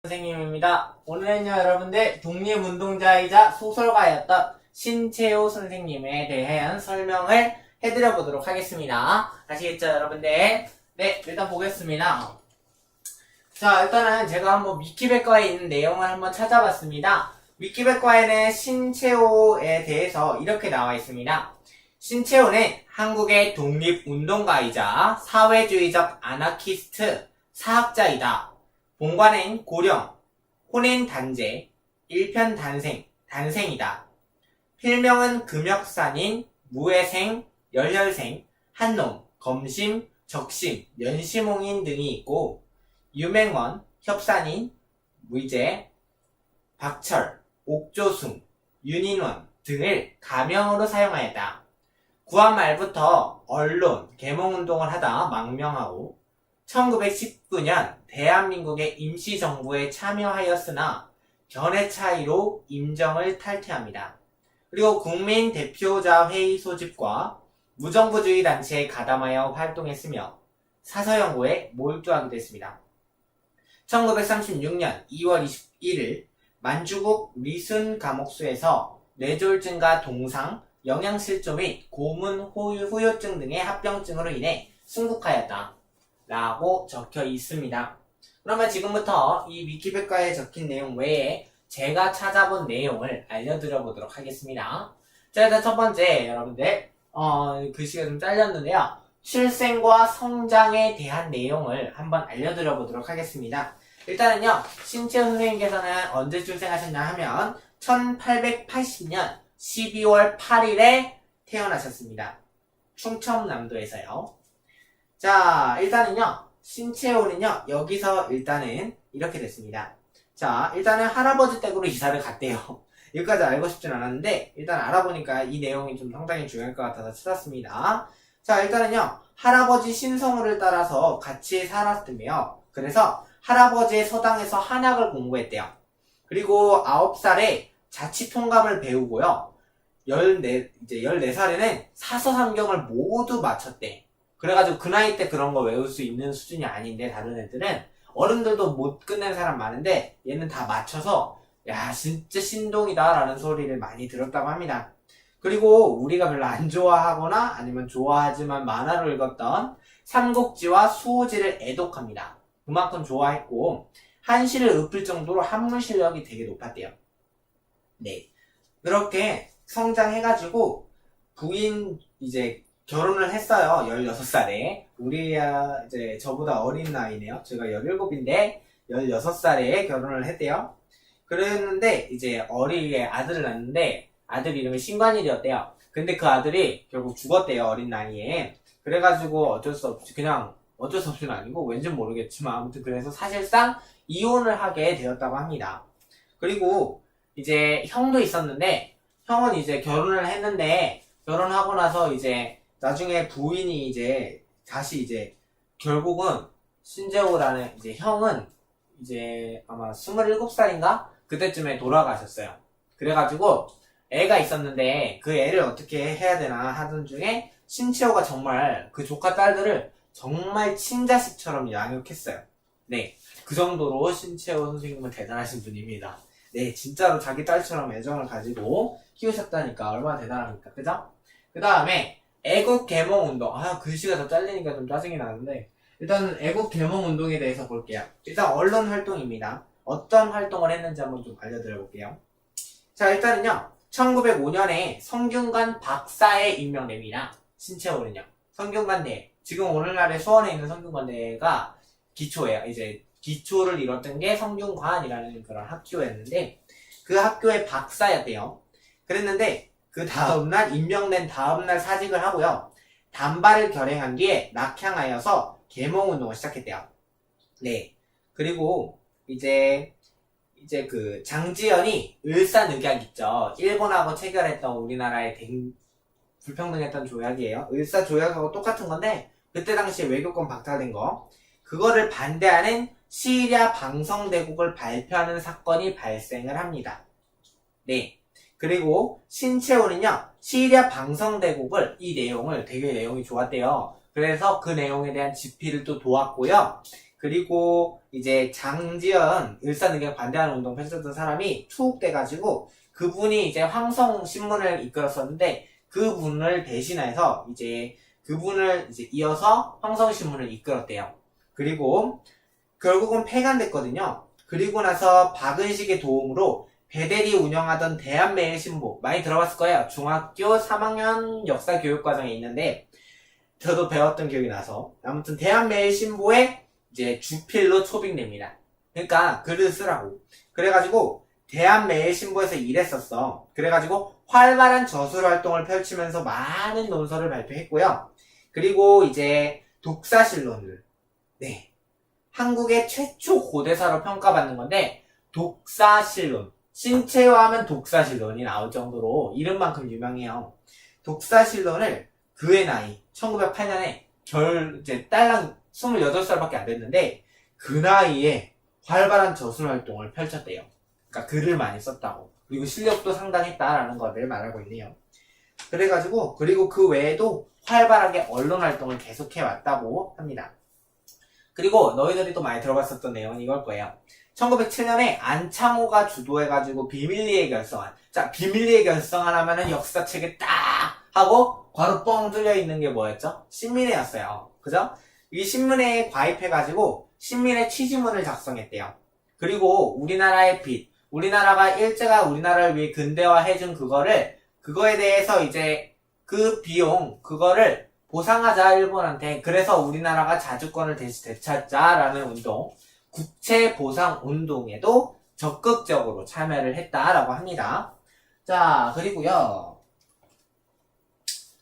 선생님입니다. 오늘은요 여러분들 독립운동자이자 소설가였던 신채호 선생님에 대한 설명을 해드려 보도록 하겠습니다. 아시겠죠 여러분들? 네, 일단 보겠습니다. 자, 일단은 제가 한번 위키백과에 있는 내용을 한번 찾아봤습니다. 위키백과에는 신채호에 대해서 이렇게 나와 있습니다. 신채호는 한국의 독립운동가이자 사회주의적 아나키스트 사학자이다. 본관은 고령, 혼인 단재, 일편 단생이다. 필명은 금역산인, 무해생, 열혈생, 한놈, 검심, 적심, 연시몽인 등이 있고 유맹원, 협산인, 무이제, 박철, 옥조숭, 윤인원 등을 가명으로 사용하였다. 구한 말부터 언론, 계몽운동을 하다 망명하고 1919년 대한민국의 임시정부에 참여하였으나 견해 차이로 임정을 탈퇴합니다. 그리고 국민대표자회의 소집과 무정부주의 단체에 가담하여 활동했으며 사서연구에 몰두하기도 했습니다. 1936년 2월 21일 만주국 리순감옥소에서 뇌졸중과 동상, 영양실조 및 고문 후유증 등의 합병증으로 인해 순국하였다. 라고 적혀 있습니다. 그러면 지금부터 이 위키백과에 적힌 내용 외에 제가 찾아본 내용을 알려드려 보도록 하겠습니다. 자, 일단 첫 번째 여러분들 글씨가 좀 잘렸는데요. 출생과 성장에 대한 내용을 한번 알려드려 보도록 하겠습니다. 일단은요, 신채호 선생님께서는 언제 출생하셨냐 하면 1880년 12월 8일에 태어나셨습니다. 충청남도에서요. 자, 일단은요, 신채호는요, 여기서 일단은 이렇게 됐습니다. 자, 일단은 할아버지 댁으로 이사를 갔대요. 여기까지 알고 싶진 않았는데, 일단 알아보니까 이 내용이 좀 상당히 중요할 것 같아서 찾았습니다. 자, 일단은요, 할아버지 신성우를 따라서 같이 살았으며, 그래서 할아버지의 서당에서 한약을 공부했대요. 그리고 9살에 자치통감을 배우고요. 14살에는 사서삼경을 모두 마쳤대. 그래가지고 그 나이 때 그런 거 외울 수 있는 수준이 아닌데 다른 애들은 어른들도 못 끝낸 사람 많은데 얘는 다 맞춰서 야 진짜 신동이다 라는 소리를 많이 들었다고 합니다. 그리고 우리가 별로 안 좋아하거나 아니면 좋아하지만 만화로 읽었던 삼국지와 수호지를 애독합니다. 그만큼 좋아했고 한시를 읊을 정도로 한문 실력이 되게 높았대요. 네, 그렇게 성장해가지고 부인 이제 결혼을 했어요. 16살에. 우리야 이제 저보다 어린 나이네요. 제가 17인데 16살에 결혼을 했대요. 그랬는데 이제 어리게 아들을 낳는데 아들 이름이 신관일이었대요. 근데 그 아들이 결국 죽었대요. 어린 나이에. 그래가지고 어쩔 수 없이는 아니고 왠지 모르겠지만 아무튼 그래서 사실상 이혼을 하게 되었다고 합니다. 그리고 이제 형도 있었는데 형은 이제 결혼을 했는데 결혼하고 나서 이제 나중에 부인이 이제 다시 이제 결국은 신재호라는 이제 형은 이제 아마 27살인가? 그때쯤에 돌아가셨어요. 그래가지고 애가 있었는데 그 애를 어떻게 해야 되나 하던 중에 신채호가 정말 그 조카 딸들을 정말 친자식처럼 양육했어요. 네, 그 정도로 신채호 선생님은 대단하신 분입니다. 네, 진짜로 자기 딸처럼 애정을 가지고 키우셨다니까 얼마나 대단합니까? 그죠? 그 다음에 애국개몽운동. 글씨가 더 잘리니까 좀 짜증이 나는데 일단 애국개몽운동에 대해서 볼게요. 일단 언론 활동입니다. 어떤 활동을 했는지 한번 좀 알려드려 볼게요. 자, 일단은요 1905년에 성균관 박사에 임명됩니다. 신채호는요 성균관대, 지금 오늘날의 수원에 있는 성균관대가 기초예요. 이제 기초를 이뤘던 게 성균관이라는 그런 학교였는데 그 학교의 박사였대요. 그랬는데 그 다음날 임명된 다음날 사직을 하고요. 단발을 결행한 뒤에 낙향하여서 계몽운동을 시작했대요. 네. 그리고 이제 그 장지연이 을사늑약 있죠. 일본하고 체결했던 우리나라의 불평등했던 조약이에요. 을사조약하고 똑같은 건데 그때 당시에 외교권 박탈된 거. 그거를 반대하는 시리아 방성대국을 발표하는 사건이 발생을 합니다. 네. 그리고 신채호는요 시리아 방성대국을 이 내용을 되게 내용이 좋았대요. 그래서 그 내용에 대한 집필을 또 도왔고요. 그리고 이제 장지연 일산의견 반대하는 운동 펼쳤던 사람이 투옥돼가지고 그분이 이제 황성신문을 이끌었었는데 그분을 대신해서 이제 그분을 이제 이어서 황성신문을 이끌었대요. 그리고 결국은 폐간됐거든요. 그리고 나서 박은식의 도움으로 배대리 운영하던 대한매일신보 많이 들어봤을 거예요. 중학교 3학년 역사교육과정에 있는데 저도 배웠던 기억이 나서 아무튼 대한매일신보에 이제 주필로 초빙됩니다. 그러니까 글을 쓰라고. 그래가지고 대한매일신보에서 일했었어. 그래가지고 활발한 저술 활동을 펼치면서 많은 논설을 발표했고요. 그리고 이제 독사실론을 네 한국의 최초 고대사로 평가받는 건데 독사실론 신체화하면 독사실론이 나올 정도로 이름만큼 유명해요. 독사실론을 그의 나이 1908년에 이제 딸랑 28살밖에 안 됐는데 그 나이에 활발한 저술 활동을 펼쳤대요. 그러니까 글을 많이 썼다고. 그리고 실력도 상당했다라는 것을 말하고 있네요. 그래가지고 그리고 그 외에도 활발하게 언론 활동을 계속해 왔다고 합니다. 그리고 너희들이 또 많이 들어봤었던 내용은 이걸 거예요. 1907년에 안창호가 주도해가지고 비밀리에 결성한 자 비밀리에 결성한 하면은 역사책에 딱 하고 괄호 뻥 뚫려 있는 게 뭐였죠? 신민회였어요. 그죠? 이 신문회에 가입해가지고 신민회 취지문을 작성했대요. 그리고 우리나라의 빚 우리나라가 일제가 우리나라를 위해 근대화해준 그거에 대해서 이제 그 비용 그거를 보상하자 일본한테. 그래서 우리나라가 자주권을 되찾자라는 운동 국채보상운동에도 적극적으로 참여를 했다라고 합니다. 자 그리고요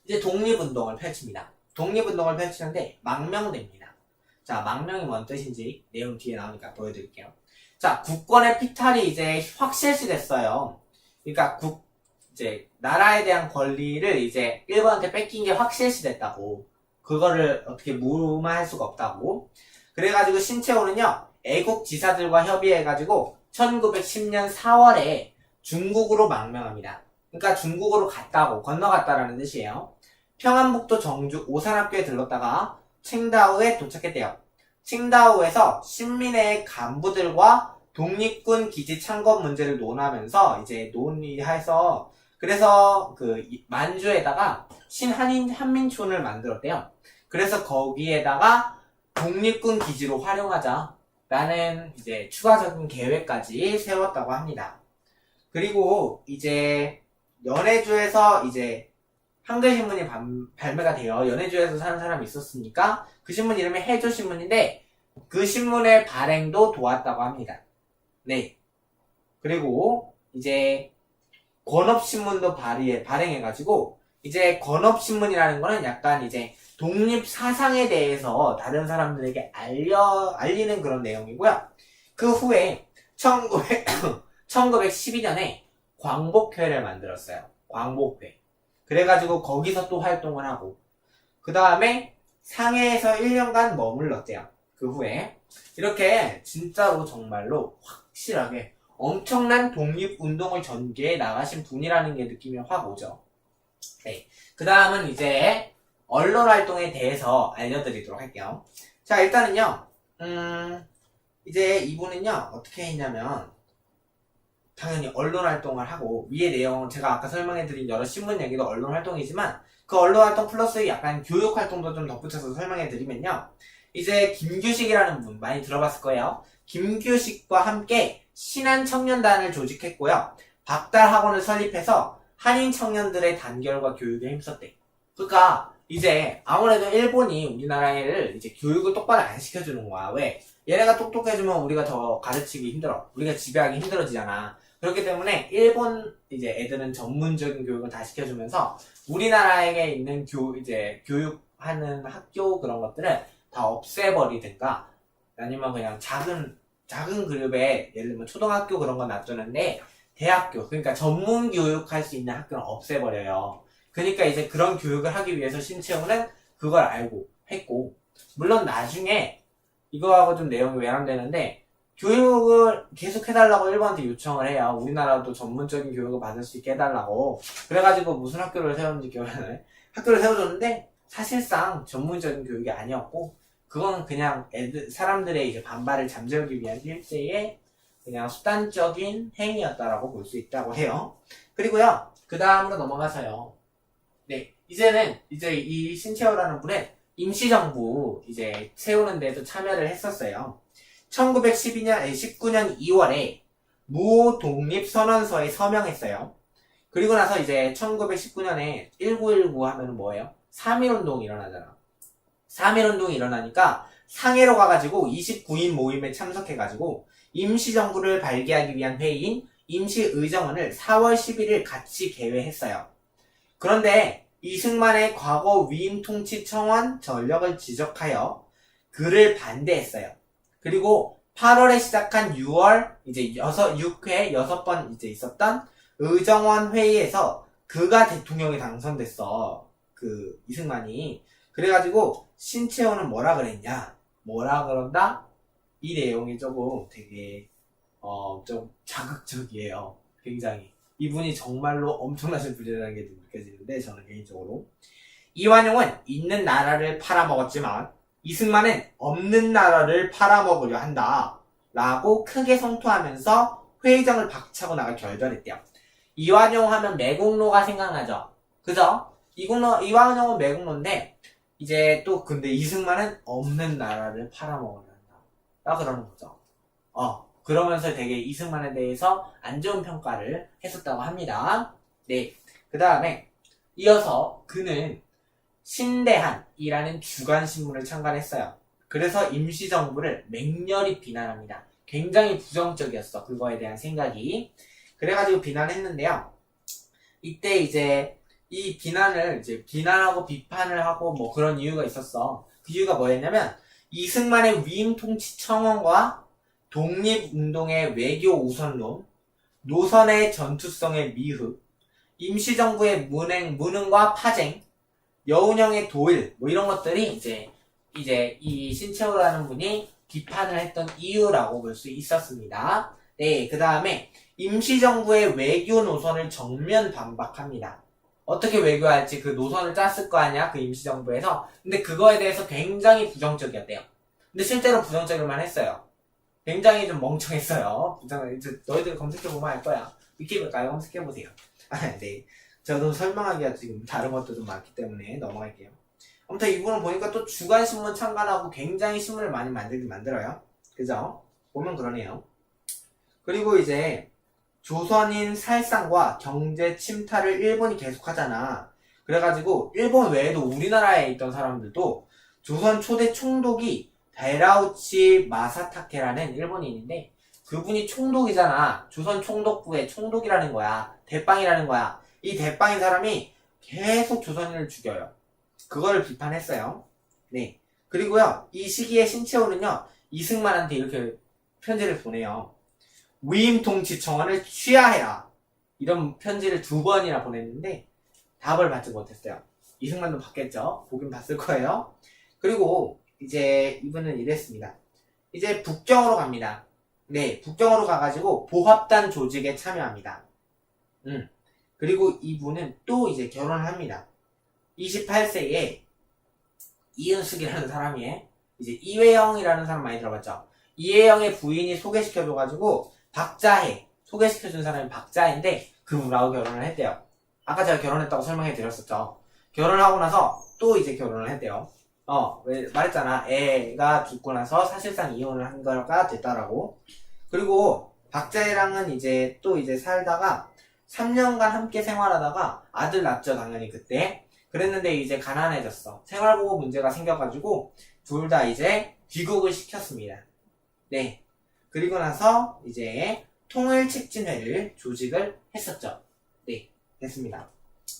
이제 독립운동을 펼칩니다. 독립운동을 펼치는데 망명됩니다. 자 망명이 뭔 뜻인지 내용 뒤에 나오니까 보여드릴게요. 자 국권의 피탈이 이제 확실시 됐어요. 그러니까 이제 나라에 대한 권리를 이제 일본한테 뺏긴 게 확실시 됐다고. 그거를 어떻게 무마할 수가 없다고. 그래가지고 신채호는요 애국지사들과 협의해가지고 1910년 4월에 중국으로 망명합니다. 그러니까 중국으로 갔다고 건너갔다라는 뜻이에요. 평안북도 정주 오산학교에 들렀다가 칭다오에 도착했대요. 칭다오에서 신민회의 간부들과 독립군 기지 창건 문제를 논하면서 이제 논의해서 그래서 그 만주에다가 한민촌을 만들었대요. 그래서 거기에다가 독립군 기지로 활용하자라는 이제 추가적인 계획까지 세웠다고 합니다. 그리고 이제 연해주에서 이제 한글 신문이 발매가 돼요. 연해주에서 사는 사람이 있었으니까 그 신문 이름이 해조신문인데 그 신문의 발행도 도왔다고 합니다. 네. 그리고 이제 권업신문도 발행해가지고 이제 권업신문이라는 거는 약간 이제 독립사상에 대해서 다른 사람들에게 알리는 그런 내용이고요. 그 후에 1912년에 광복회를 만들었어요. 광복회. 그래가지고 거기서 또 활동을 하고 그 다음에 상해에서 1년간 머물렀대요. 그 후에 이렇게 진짜로 정말로 확실하게 엄청난 독립운동을 전개해 나가신 분이라는 게 느낌이 확 오죠. 네. 그 다음은 이제 언론활동에 대해서 알려드리도록 할게요. 자 일단은요 이제 이분은요 어떻게 했냐면 당연히 언론활동을 하고 위의 내용은 제가 아까 설명해드린 여러 신문 얘기도 언론활동이지만 그 언론활동 플러스 약간 교육활동도 좀 덧붙여서 설명해드리면요 이제 김규식이라는 분 많이 들어봤을 거예요. 김규식과 함께 신한청년단을 조직했고요. 박달학원을 설립해서 한인 청년들의 단결과 교육에 힘썼대. 그러니까 이제 아무래도 일본이 우리나라를 이제 교육을 똑바로 안 시켜주는 거야. 왜? 얘네가 똑똑해지면 우리가 더 가르치기 힘들어. 우리가 지배하기 힘들어지잖아. 그렇기 때문에 일본 이제 애들은 전문적인 교육을 다 시켜주면서 우리나라에 있는 교육하는 학교 그런 것들을 다 없애버리든가 아니면 그냥 작은 그룹에 예를 들면 초등학교 그런 건 놔두는데 대학교 그러니까 전문 교육할 수 있는 학교는 없애버려요. 그러니까 이제 그런 교육을 하기 위해서 신채호는 그걸 알고 했고 물론 나중에 이거하고 좀 내용이 외람되는데 교육을 계속 해달라고 일본한테 요청을 해요. 우리나라도 전문적인 교육을 받을 수 있게 해달라고. 그래가지고 무슨 학교를 세웠는지 기억이 안 나네. 학교를 세워줬는데 사실상 전문적인 교육이 아니었고 그건 그냥 사람들의 이제 반발을 잠재우기 위한 일제의 그냥 수단적인 행위였다라고 볼 수 있다고 해요. 그리고요, 그 다음으로 넘어가서요. 네, 이제는 이제 이 신채호라는 분은 임시정부 이제 세우는 데도 참여를 했었어요. 1919년 2월에 무독립선언서에 서명했어요. 그리고 나서 이제 1919년에 1919 하면 뭐예요? 3.1운동이 일어나잖아. 3.1운동이 일어나니까 상해로 가가지고 29인 모임에 참석해가지고 임시정부를 발기하기 위한 회의인 임시의정원을 4월 11일 같이 개회했어요. 그런데 이승만의 과거 위임 통치 청원 전력을 지적하여 그를 반대했어요. 그리고 8월에 시작한 6월 이제 6회 6번 이제 있었던 의정원 회의에서 그가 대통령이 당선됐어. 그 이승만이. 그래가지고 신채호는 뭐라 그랬냐? 뭐라 그런다? 이 내용이 조금 되게 좀 자극적이에요. 굉장히. 이분이 정말로 엄청나신 분이라는 게 느껴지는데 저는 개인적으로 이완용은 있는 나라를 팔아먹었지만 이승만은 없는 나라를 팔아먹으려 한다 라고 크게 성토하면서 회의장을 박차고 나가 결별했대요. 이완용 하면 매국노가 생각나죠? 그죠? 이완용은 매국노인데 이제 또 근데 이승만은 없는 나라를 팔아먹으려 한다 라 그러는 거죠. 그러면서 되게 이승만에 대해서 안 좋은 평가를 했었다고 합니다. 네. 그 다음에 이어서 그는 신대한이라는 주간신문을 창간했어요. 그래서 임시정부를 맹렬히 비난합니다. 굉장히 부정적이었어. 그거에 대한 생각이. 그래가지고 비난했는데요. 이때 이제 이 비난을 이제 비난하고 비판을 하고 뭐 그런 이유가 있었어. 그 이유가 뭐였냐면 이승만의 위임 통치 청원과 독립운동의 외교 우선론, 노선의 전투성의 미흡, 임시정부의 무능과 파쟁, 여운형의 도일, 뭐 이런 것들이 이제 이 신채호라는 분이 비판을 했던 이유라고 볼 수 있었습니다. 네, 그 다음에 임시정부의 외교 노선을 정면 반박합니다. 어떻게 외교할지 그 노선을 짰을 거 아니야? 그 임시정부에서. 근데 그거에 대해서 굉장히 부정적이었대요. 근데 실제로 부정적일만 했어요. 굉장히 좀 멍청했어요. 너희들 검색해보면 알 거야. 위키백과에 검색해보세요. 네. 저도 설명하기가 지금 다른 것도 좀 많기 때문에 넘어갈게요. 아무튼 이분은 보니까 또 주간신문 창간하고 굉장히 신문을 많이 만들어요. 그죠? 보면 그러네요. 그리고 이제 조선인 살상과 경제 침탈을 일본이 계속하잖아. 그래가지고 일본 외에도 우리나라에 있던 사람들도 조선 초대 총독이 데라우치 마사타케라는 일본인인데 그분이 총독이잖아. 조선 총독부의 총독이라는 거야. 대빵이라는 거야. 이 대빵인 사람이 계속 조선인을 죽여요. 그거를 비판했어요. 네. 그리고요, 이 시기에 신채호는요, 이승만한테 이렇게 편지를 보내요. 위임 통치 청원을 취하해라. 이런 편지를 2번이나 보냈는데 답을 받지 못했어요. 이승만도 받겠죠. 보긴 봤을 거예요. 그리고 이제 이분은 이랬습니다. 이제 북경으로 갑니다. 네, 북경으로 가가지고 보합단 조직에 참여합니다. 그리고 이분은 또 이제 결혼을 합니다. 28세에 이은숙이라는 사람이 이제 이회영이라는 사람 많이 들어봤죠? 이회영의 부인이 소개시켜줘가지고 박자혜 소개시켜준 사람이 박자혜인데 그분하고 결혼을 했대요. 아까 제가 결혼했다고 설명해드렸었죠. 결혼하고 나서 또 이제 결혼을 했대요. 왜 말했잖아. 애가 죽고 나서 사실상 이혼을 한 거가 됐다라고. 그리고 박자혜랑은 이제 또 이제 살다가 3년간 함께 생활하다가 아들 낳죠, 당연히 그때. 그랬는데 이제 가난해졌어. 생활보호 문제가 생겨가지고 둘 다 이제 귀국을 시켰습니다. 네. 그리고 나서 이제 통일책진회를 조직을 했었죠. 네. 됐습니다.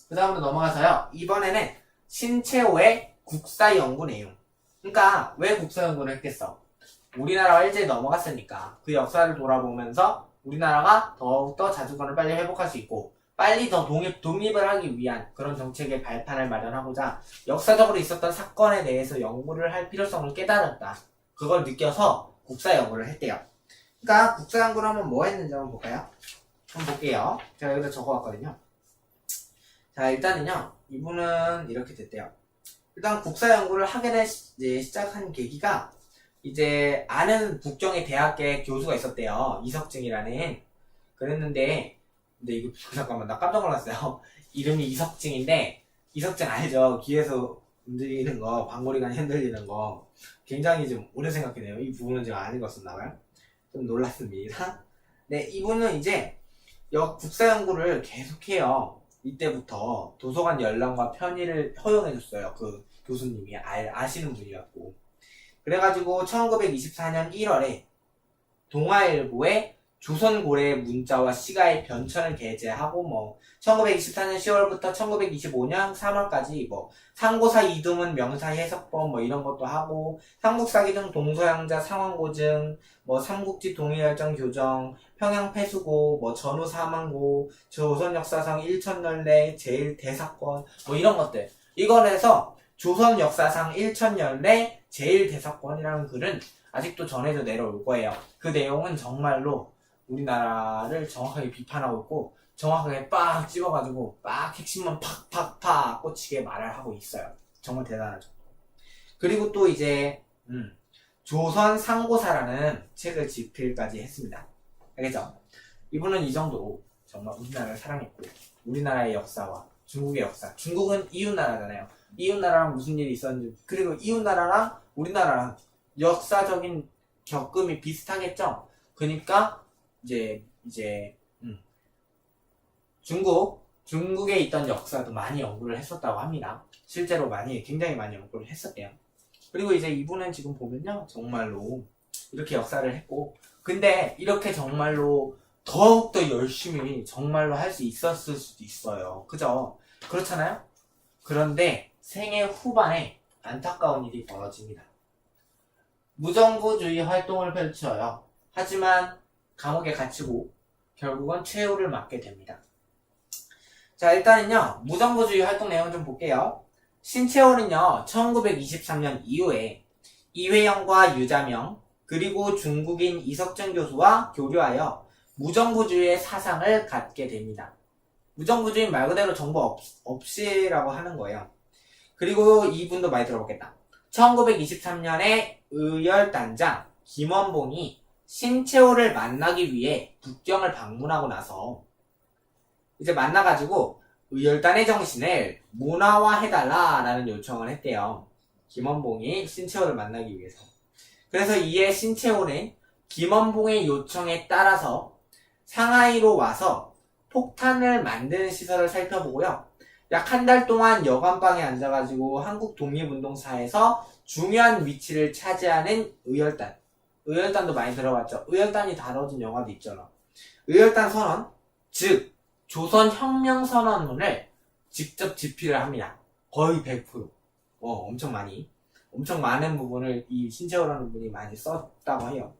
그 다음으로 넘어가서요. 이번에는 신채호의 국사연구 내용. 그러니까 왜 국사연구를 했겠어? 우리나라가 일제히 넘어갔으니까 그 역사를 돌아보면서 우리나라가 더욱더 자주권을 빨리 회복할 수 있고 빨리 더 독립을 하기 위한 그런 정책의 발판을 마련하고자 역사적으로 있었던 사건에 대해서 연구를 할 필요성을 깨달았다. 그걸 느껴서 국사연구를 했대요. 그러니까 국사연구를 하면 뭐 했는지 한번 볼까요? 한번 볼게요. 제가 여기다 적어왔거든요. 자, 일단은요. 이분은 이렇게 됐대요. 일단 국사 연구를 하게 이제 시작한 계기가 이제 아는 국정의 대학계 교수가 있었대요. 이석증이라는. 그랬는데 근데 이거 잠깐만 나 깜짝 놀랐어요. 이름이 이석증인데 이석증 알죠? 귀에서 흔들리는 거, 방구리가 흔들리는 거. 굉장히 좀 오래 생각해네요. 이 부분은 제가 안 읽었었나봐요. 좀 놀랐습니다. 네, 이분은 이제 국사 연구를 계속해요. 이때부터 도서관 열람과 편의를 허용해줬어요. 그 교수님이 아시는 분이었고. 그래가지고 1924년 1월에 동아일보에 조선고래 문자와 시가의 변천을 게재하고 1924년 10월부터 1925년 3월까지 상고사 이두문 명사 해석법 이런 것도 하고 삼국사기 등 동서양자 상황고증 삼국지 동의열정 교정 평양패수고 전후 사망고 조선역사상 일천열례 제일대사건 이런 것들 이거에서 조선역사상 일천열례 제일대사건이라는 글은 아직도 전해져 내려올 거예요. 그 내용은 정말로 우리나라를 정확하게 비판하고 있고 정확하게 빡 집어가지고 빡 핵심만 팍팍팍 꽂히게 말을 하고 있어요. 정말 대단하죠. 그리고 또 이제 조선 상고사라는 책을 집필까지 했습니다. 알겠죠? 이분은 이 정도로 정말 우리나라를 사랑했고 우리나라의 역사와 중국의 역사, 중국은 이웃나라잖아요. 이웃나라랑 무슨 일이 있었는지, 그리고 이웃나라랑 우리나라랑 역사적인 겪음이 비슷하겠죠? 그러니까 이제 중국에 있던 역사도 많이 연구를 했었다고 합니다. 실제로 굉장히 많이 연구를 했었대요. 그리고 이제 이분은 지금 보면요, 정말로 이렇게 역사를 했고, 근데 이렇게 정말로 더욱더 열심히 정말로 할 수 있었을 수도 있어요. 그죠? 그렇잖아요? 그런데 생애 후반에 안타까운 일이 벌어집니다. 무정부주의 활동을 펼쳐요. 하지만 감옥에 갇히고 결국은 최후를 맞게 됩니다. 자, 일단은요, 무정부주의 활동 내용 좀 볼게요. 신채월은요, 1923년 이후에 이회영과 유자명, 그리고 중국인 이석증 교수와 교류하여 무정부주의의 사상을 갖게 됩니다. 무정부주의 말 그대로 정보 없이라고 하는 거예요. 그리고 이분도 많이 들어보겠다. 1923년에 의열단장 김원봉이 신채호를 만나기 위해 북경을 방문하고 나서 이제 만나가지고 의열단의 정신을 문화화해달라 라는 요청을 했대요. 김원봉이 신채호를 만나기 위해서. 그래서 이에 신채호는 김원봉의 요청에 따라서 상하이로 와서 폭탄을 만드는 시설을 살펴보고요. 약 한 달 동안 여관방에 앉아가지고 한국 독립운동사에서 중요한 위치를 차지하는 의열단. 의열단도 많이 들어봤죠. 의열단이 다뤄진 영화도 있잖아. 의열단 선언, 즉 조선혁명선언문을 직접 집필을 합니다. 거의 100%. 엄청 많은 부분을 이 신채호라는 분이 많이 썼다고 해요.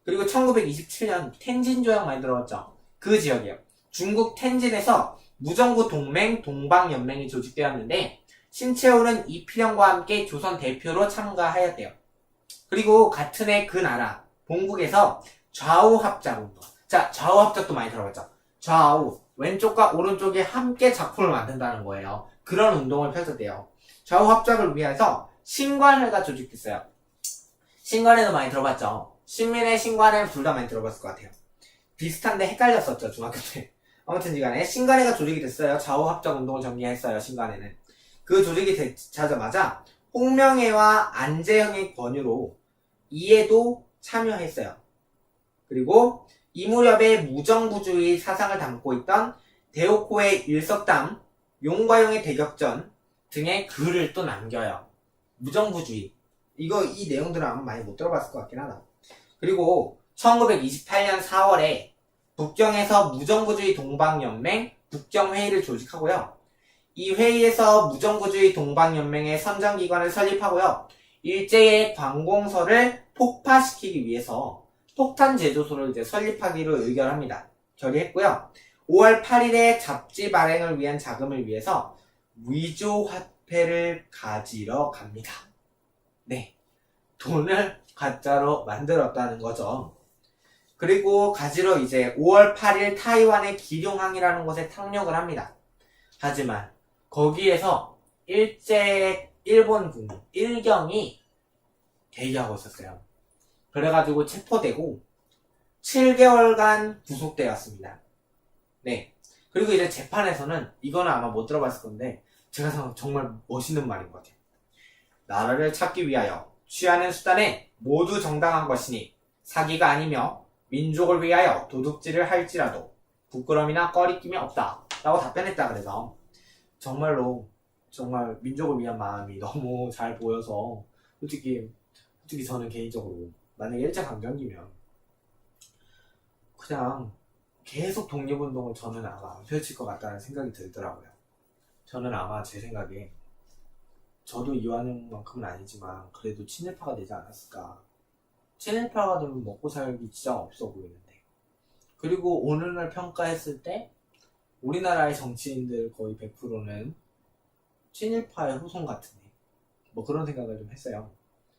그리고 1927년 텐진 조약 많이 들어봤죠. 그 지역이에요. 중국 텐진에서 무정부 동맹 동방연맹이 조직되었는데 신채호는 이필영과 함께 조선 대표로 참가하였대요. 그리고 같은 해 그 나라 본국에서 좌우합작운동. 자, 좌우합작도 많이 들어봤죠. 좌우 왼쪽과 오른쪽이 함께 작품을 만든다는 거예요. 그런 운동을 펼쳤대요. 좌우합작을 위해서 신관회가 조직됐어요. 신관회도 많이 들어봤죠. 신민회, 신관회 둘 다 많이 들어봤을 것 같아요. 비슷한데 헷갈렸었죠, 중학교 때. 아무튼 간에 신관회가 조직이 됐어요. 좌우합작 운동을 전개했어요, 신관회는. 그 조직이 되자마자 홍명회와 안재영의 권유로 이에도 참여했어요. 그리고 이 무렵에 무정부주의 사상을 담고 있던 대오코의 일석담, 용과용의 대격전 등의 글을 또 남겨요. 무정부주의. 이 내용들은 아마 많이 못 들어봤을 것 같긴 하다. 그리고 1928년 4월에 북경에서 무정부주의 동방연맹 북경회의를 조직하고요. 이 회의에서 무정부주의 동방연맹의 선정기관을 설립하고요. 일제의 관공서를 폭파시키기 위해서 폭탄 제조소를 이제 설립하기로 의결합니다. 결의했고요. 5월 8일에 잡지 발행을 위한 자금을 위해서 위조화폐를 가지러 갑니다. 네, 돈을 가짜로 만들었다는 거죠. 그리고 가지러 이제 5월 8일 타이완의 기룡항이라는 곳에 상륙을 합니다. 하지만 거기에서 일제의 일본 국민 일경이 대기하고 있었어요. 그래가지고 체포되고 7개월간 구속되었습니다. 네. 그리고 이제 재판에서는 이거는 아마 못 들어봤을 건데 제가 생각하면 정말 멋있는 말인 것 같아요. 나라를 찾기 위하여 취하는 수단은 모두 정당한 것이니 사기가 아니며 민족을 위하여 도둑질을 할지라도 부끄럼이나 꺼리낌이 없다 라고 답변했다. 그래서 정말로 정말 민족을 위한 마음이 너무 잘 보여서 솔직히 저는 개인적으로 만약에 일제강점기면 그냥 계속 독립운동을 저는 아마 펼칠 것 같다는 생각이 들더라고요. 저는 아마 제 생각에 저도 이완용만큼은 아니지만 그래도 친일파가 되지 않았을까. 친일파가 되면 먹고 살기 진짜 없어 보이는데. 그리고 오늘날 평가했을 때 우리나라의 정치인들 거의 100%는 친일파의 후손 같으네. 뭐 그런 생각을 좀 했어요.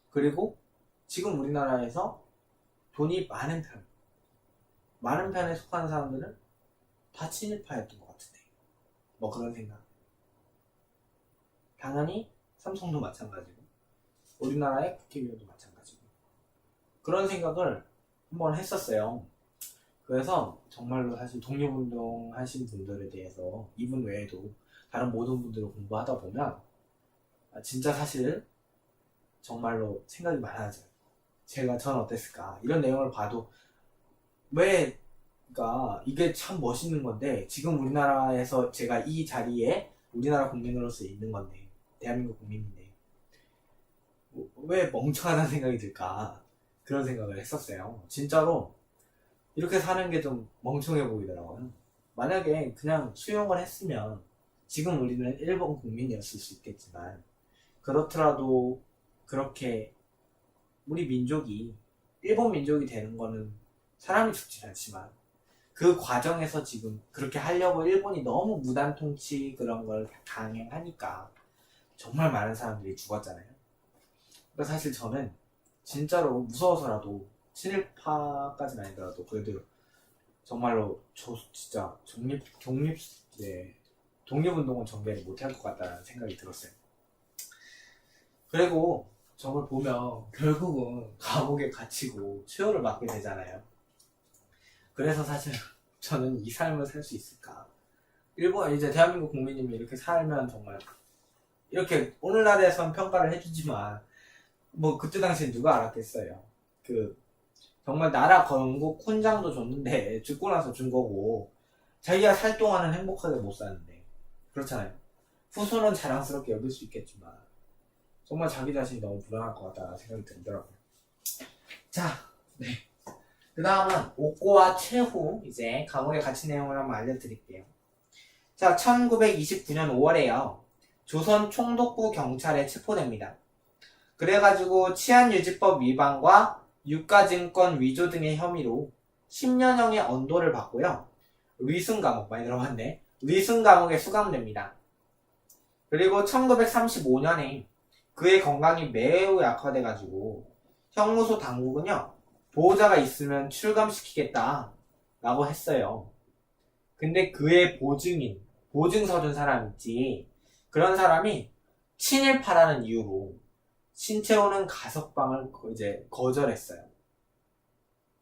그리고 지금 우리나라에서 돈이 많은 편에 속하는 사람들은 다 친일파였던 것 같은데. 뭐 그런 생각. 당연히 삼성도 마찬가지고 우리나라의 국회의원도 마찬가지고 그런 생각을 한번 했었어요. 그래서 정말로 사실 독립운동 하신 분들에 대해서 이분 외에도 다른 모든 분들을 공부하다 보면 진짜 사실 정말로 생각이 많아져요. 전 어땠을까 이런 내용을 봐도 그러니까 이게 참 멋있는 건데 지금 우리나라에서 제가 이 자리에 우리나라 국민으로서 있는 건데 대한민국 국민인데 왜 멍청하다는 생각이 들까 그런 생각을 했었어요. 진짜로 이렇게 사는 게 좀 멍청해 보이더라고요. 만약에 그냥 수용을 했으면 지금 우리는 일본 국민이었을 수 있겠지만 그렇더라도 그렇게 우리 민족이 일본 민족이 되는 거는 사람이 죽지 않지만 그 과정에서 지금 그렇게 하려고 일본이 너무 무단 통치 그런 걸 강행하니까 정말 많은 사람들이 죽었잖아요. 그러니까 사실 저는 진짜로 무서워서라도 친일파까지는 아니더라도 그래도 정말로 진짜 독립운동은 전개를 못할 것 같다는 생각이 들었어요. 그리고 저걸 보면 결국은 감옥에 갇히고 처형을 맞게 되잖아요. 그래서 사실 저는 이 삶을 살 수 있을까? 이제 대한민국 국민님이 이렇게 살면 정말 이렇게 오늘날에선 평가를 해주지만 뭐 그때 당시엔 누가 알았겠어요. 정말 나라 건국 훈장도 줬는데 죽고 나서 준 거고 자기가 살 동안은 행복하게 못 사는데 그렇잖아요. 후손은 자랑스럽게 여길 수 있겠지만 정말 자기 자신이 너무 불안할 것 같다는 생각이 들더라고요. 자, 네. 그 다음은 옥고와 최후 이제 감옥에 갇힌 내용을 한번 알려드릴게요. 자, 1929년 5월에요. 조선 총독부 경찰에 체포됩니다. 그래가지고 치안유지법 위반과 유가증권 위조 등의 혐의로 10년형의 언도를 받고요. 위승감옥 많이 들어봤네. 위승감옥에 수감됩니다. 그리고 1935년에 그의 건강이 매우 약화돼가지고 형무소 당국은요 보호자가 있으면 출감시키겠다 라고 했어요. 근데 그의 보증서 준 사람 있지, 그런 사람이 친일파라는 이유로 신채호는 가석방을 이제 거절했어요.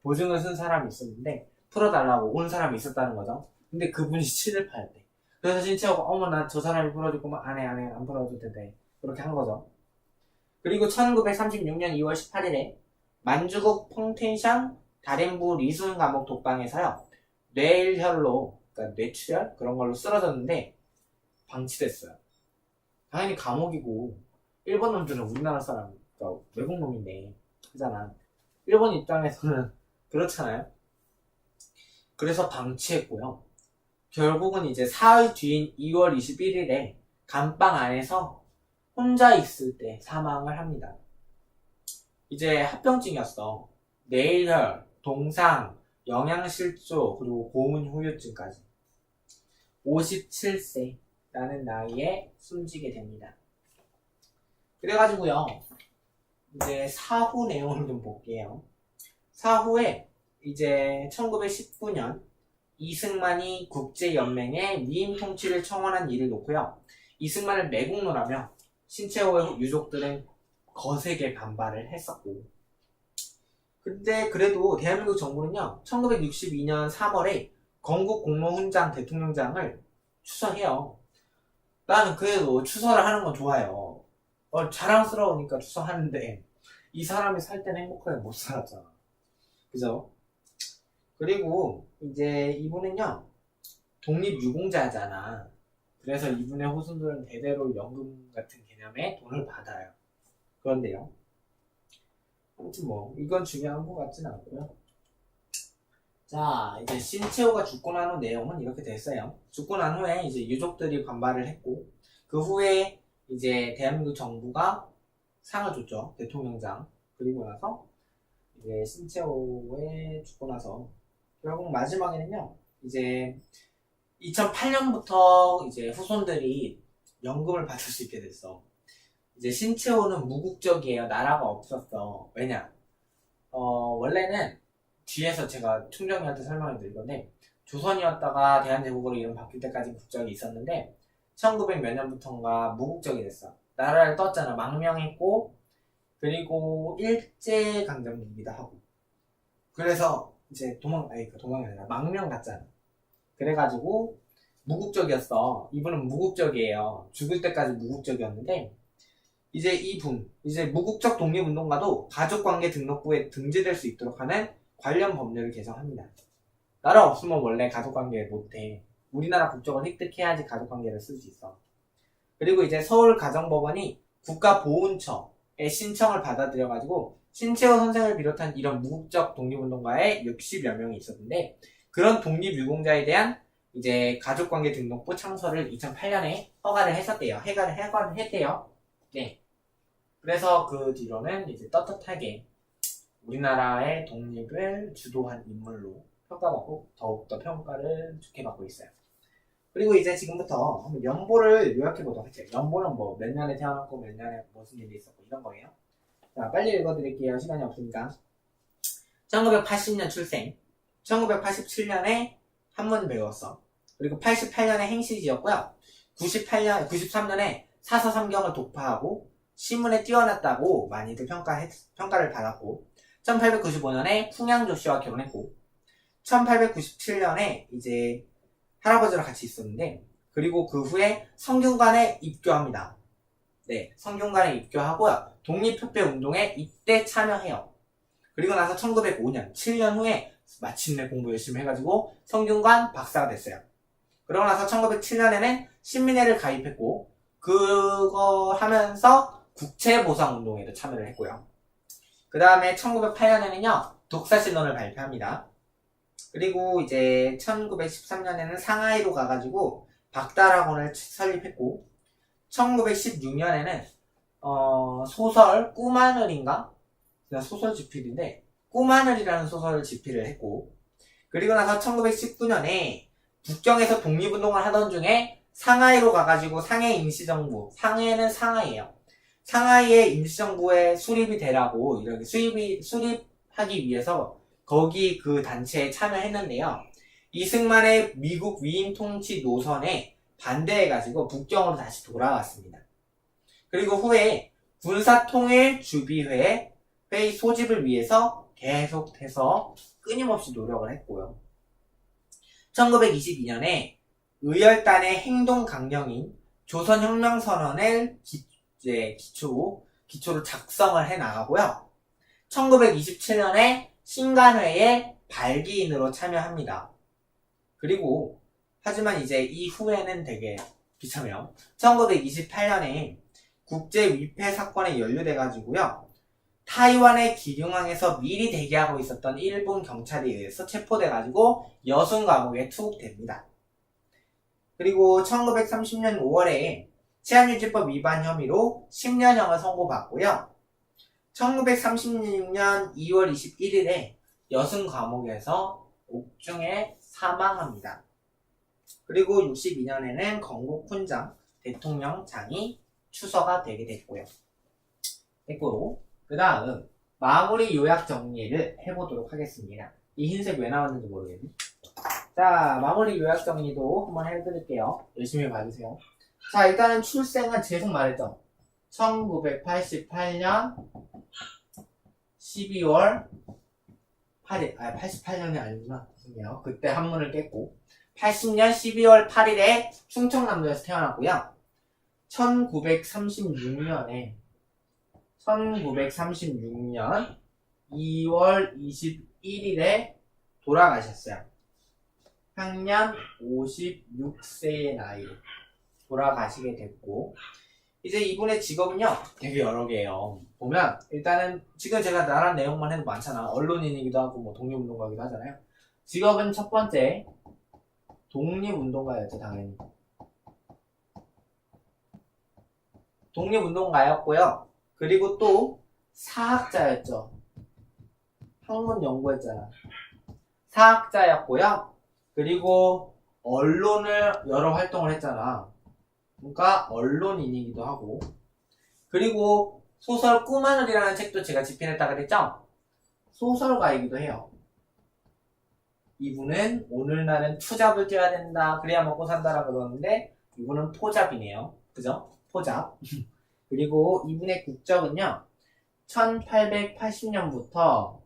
보증을 쓴 사람이 있었는데 풀어달라고 온 사람이 있었다는 거죠. 근데 그분이 친일파였대. 그래서 신채호가 어머 나 저 사람이 풀어줄 거면 안 풀어줘도 된대. 그렇게 한 거죠. 그리고 1936년 2월 18일에 만주국 펑텐샹 다롄부 리순 감옥 독방에서요 뇌일혈로, 그러니까 뇌출혈 그런 걸로 쓰러졌는데 방치됐어요. 당연히 감옥이고 일본 놈들은 우리나라 사람, 그러니까 외국 놈인데 그잖아. 일본 입장에서는 그렇잖아요. 그래서 방치했고요. 결국은 이제 사흘 뒤인 2월 21일에 감방 안에서 혼자 있을 때 사망을 합니다. 이제 합병증이었어. 뇌일혈, 동상, 영양실조, 그리고 고문 후유증까지. 57세라는 나이에 숨지게 됩니다. 그래가지고요, 이제 사후 내용을 좀 볼게요. 사후에 이제 1919년 이승만이 국제연맹에 위임 통치를 청원한 일을 놓고요. 이승만을 매국노라며 신채호의 유족들은 거세게 반발을 했었고, 근데 그래도 대한민국 정부는요 1962년 3월에 건국 공로훈장 대통령장을 추서해요. 나는 그래도 추서를 하는 건 좋아요. 자랑스러우니까 추서하는데 이 사람이 살 때는 행복하게 못 살았잖아. 그죠? 그리고 이제 이분은요 독립유공자잖아. 그래서 이분의 후손들은 대대로 연금 같은 개념의 돈을 받아요. 그런데요, 아무튼 뭐 이건 중요한 것 같진 않고요. 자, 이제 신채호가 죽고 난 후 내용은 이렇게 됐어요. 죽고 난 후에 이제 유족들이 반발을 했고, 그 후에 이제 대한민국 정부가 상을 줬죠. 대통령장. 그리고 나서 이제 신채호의 죽고 나서 결국 마지막에는요 이제 2008년부터 이제 후손들이 연금을 받을 수 있게 됐어. 이제 신채호는 무국적이에요. 나라가 없었어. 왜냐? 원래는 뒤에서 제가 총정이한테 설명해 드릴 건데, 조선이었다가 대한제국으로 이름 바뀔 때까지 국적이 있었는데 1900 몇 년부터인가 무국적이 됐어. 나라를 떴잖아. 망명했고, 그리고 일제강점기기도 하고, 그래서 이제 도망이 아니라 망명 갔잖아. 그래가지고 무국적이었어. 이분은 무국적이에요. 죽을 때까지 무국적이었는데, 이제 이제 무국적 독립운동가도 가족관계 등록부에 등재될 수 있도록 하는 관련 법률을 개정합니다. 나라 없으면 원래 가족관계 못해. 우리나라 국적을 획득해야지 가족관계를 쓸 수 있어. 그리고 이제 서울가정법원이 국가보훈처의 신청을 받아들여가지고 신채호 선생을 비롯한 이런 무국적 독립운동가의 60여 명이 있었는데, 그런 독립유공자에 대한 이제 가족관계 등록부 창설을 2008년에 허가를 했었대요. 허가를 했대요. 네. 그래서 그 뒤로는 이제 떳떳하게 우리나라의 독립을 주도한 인물로 평가받고 더욱더 평가를 좋게 받고 있어요. 그리고 이제 지금부터 한번 연보를 요약해 보도록 할게요. 연보는 뭐 몇 년에 태어났고 몇 년에 무슨 일이 있었고 이런 거예요. 자, 빨리 읽어드릴게요. 시간이 없으니까. 1980년 출생, 1987년에 한문 배웠어. 그리고 88년에 행시지었고요. 93년에 사서삼경을 독파하고 신문에 뛰어났다고 많이들 평가를 받았고, 1895년에 풍양조 씨와 결혼했고, 1897년에 이제 할아버지랑 같이 있었는데, 그리고 그 후에 성균관에 입교합니다. 네, 성균관에 입교하고요. 독립협회운동에 이때 참여해요. 그리고 나서 1905년, 7년 후에 마침내 공부 열심히 해가지고 성균관 박사가 됐어요. 그러고 나서 1907년에는 신민회를 가입했고, 그거 하면서 국채보상운동에도 참여를 했고요. 그 다음에 1908년에는요 독사신론을 발표합니다. 그리고 이제 1913년에는 상하이로 가가지고 박달학원을 설립했고, 1916년에는 소설 꿈하늘인가? 소설 집필인데 꿈하늘이라는 소설을 집필을 했고, 그리고 나서 1919년에 북경에서 독립운동을 하던 중에 상하이로 가가지고 상해 임시정부, 상해는 상하이예요. 상하이의 임시정부에 수립이 되라고 이렇게 수립하기 위해서 거기 그 단체에 참여했는데요. 이승만의 미국 위임 통치 노선에 반대해가지고 북경으로 다시 돌아왔습니다. 그리고 후에 군사통일주비회의 소집을 위해서 계속해서 끊임없이 노력을 했고요. 1922년에 의열단의 행동 강령인 조선혁명선언을 기초로 작성을 해 나가고요. 1927년에 신간회의 발기인으로 참여합니다. 그리고 하지만 이제 이후에는 되게 비참해요. 1928년에 국제위패 사건에 연루돼가지고요. 타이완의 기륭항에서 미리 대기하고 있었던 일본 경찰에 의해서 체포돼가지고 여순 감옥에 투옥됩니다. 그리고 1930년 5월에 치안유지법 위반 혐의로 10년형을 선고받고요. 1936년 2월 21일에 여순 감옥에서 옥중에 사망합니다. 그리고 62년에는 건국훈장 대통령장이 추서가 되게 됐고요. 그 다음 마무리 요약 정리를 해보도록 하겠습니다. 이 흰색 왜 나왔는지 모르겠네. 자, 마무리 요약 정리도 한번 해드릴게요. 열심히 봐주세요. 자, 일단은 출생은 계속 말했죠. 1988년 12월 8일, 88년이 아니구나. 죄송해요. 그때 한문을 깼고, 80년 12월 8일에 충청남도에서 태어났고요. 1936년 2월 21일에 돌아가셨어요. 향년 56세의 나이로 돌아가시게 됐고, 이제 이분의 직업은요, 되게 여러 개예요. 보면, 일단은, 지금 제가 말한 내용만 해도 많잖아. 언론인이기도 하고, 뭐, 독립운동가이기도 하잖아요. 직업은 첫 번째, 독립운동가였죠, 당연히. 독립운동가였고요. 그리고 또, 사학자였죠. 학문 연구했잖아. 사학자였고요. 그리고, 언론을 여러 활동을 했잖아. 그러니까 언론인이기도 하고, 그리고 소설 꿈하늘이라는 책도 제가 집필했다 그랬죠? 소설가이기도 해요. 이분은 오늘날은 투잡을 뛰어야 된다, 그래야 먹고 산다라 그러는데 이분은 포잡이네요. 그죠? 포잡. 그리고 이분의 국적은요, 1880년부터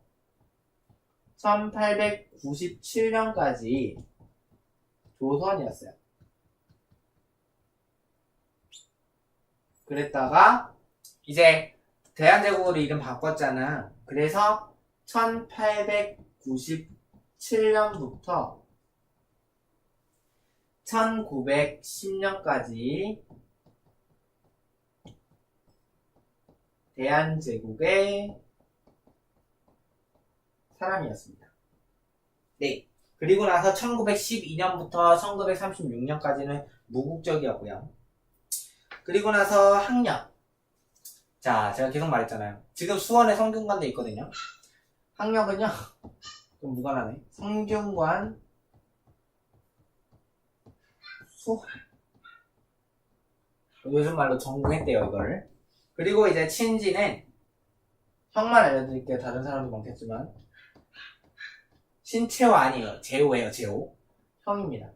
1897년까지 조선이었어요. 그랬다가 이제 대한제국으로 이름 바꿨잖아. 그래서 1897년부터 1910년까지 대한제국의 사람이었습니다. 네. 그리고 나서 1912년부터 1936년까지는 무국적이었고요. 그리고 나서 학력. 자, 제가 계속 말했잖아요. 지금 수원에 성균관대 있거든요. 학력은요, 좀 무관하네. 성균관 요즘 말로 전공했대요, 이거를. 그리고 이제 친지는 형만 알려드릴게요. 다른 사람도 많겠지만. 신채호 아니에요. 재호예요, 재호. 형입니다.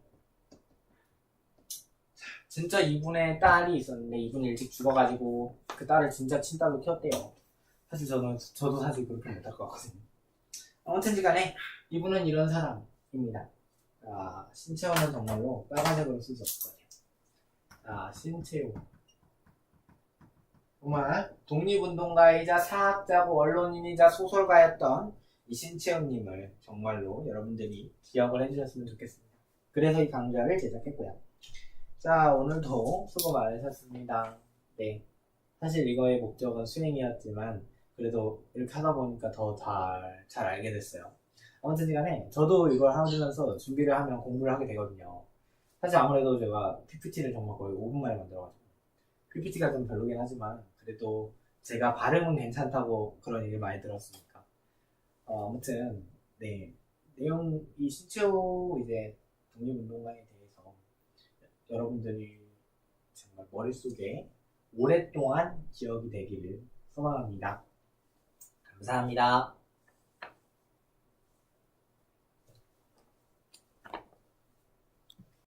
진짜 이분의 딸이 있었는데 이분이 일찍 죽어가지고 그 딸을 진짜 친딸로 키웠대요. 사실 저도 사실 그렇게 못할 것 같거든요. 아무튼 간에 이분은 이런 사람입니다. 신채호는 정말로 빨간색으로 쓸 수 없을 것 같아요. 신채호. 정말 독립운동가이자 사학자고 언론인이자 소설가였던 이 신채호님을 정말로 여러분들이 기억을 해주셨으면 좋겠습니다. 그래서 이 강좌를 제작했고요. 자, 오늘도 수고 많으셨습니다. 네. 사실 이거의 목적은 수행이었지만, 그래도 이렇게 하다 보니까 더 잘 알게 됐어요. 아무튼 간에, 저도 이걸 하면서 준비를 하면 공부를 하게 되거든요. 사실 아무래도 제가 PPT를 정말 거의 5분 만에 만들어가지고, PPT가 좀 별로긴 하지만, 그래도 제가 발음은 괜찮다고 그런 얘기를 많이 들었으니까. 아무튼, 네. 이 신채호 이제 독립운동가에 대해서 여러분들이 정말 머릿속에 오랫동안 기억이 되기를 소망합니다. 감사합니다.